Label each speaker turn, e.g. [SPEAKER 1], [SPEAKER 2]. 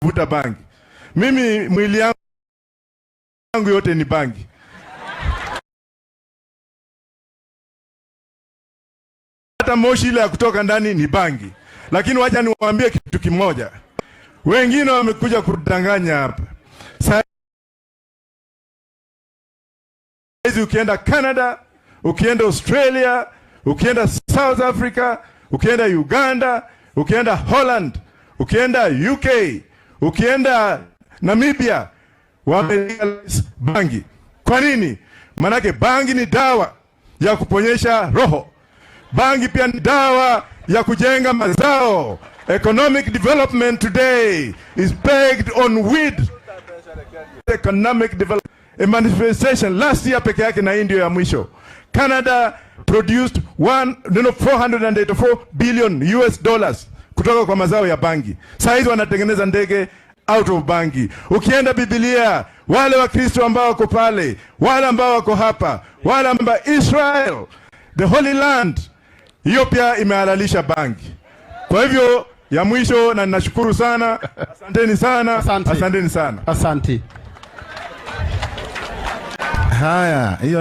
[SPEAKER 1] kuvuta bangi. Mimi mwili yangu yote ni bangi. Hata moshi ile ya kutoka ndani ni bangi. Lakini wacha niwaambie kitu kimoja. Wengine wamekuja kudanganya hapa. Sasa ukienda Canada, ukienda Australia, ukienda South Africa, ukienda Uganda, ukienda Holland, ukienda UK, ukienda Namibia, wamelegalize bangi. Kwa nini? Manake bangi ni dawa ya kuponyesha roho. Bangi pia ni dawa ya kujenga mazao. Economic development today is based on weed. Economic development. A manifestation last year peke yake na ndio ya mwisho. Canada produced 484 billion US dollars kutoka kwa mazao ya bangi. Sasa hizi wanatengeneza ndege out of bangi. Ukienda Biblia, wale wa Kristo ambao wako pale, wale ambao wako hapa, wale ambao Israel, the Holy Land, hiyo pia imehalalisha bangi. Kwa hivyo ya mwisho, na ninashukuru sana. Asanteni sana. Asanteni sana.
[SPEAKER 2] Asante. Haya, hiyo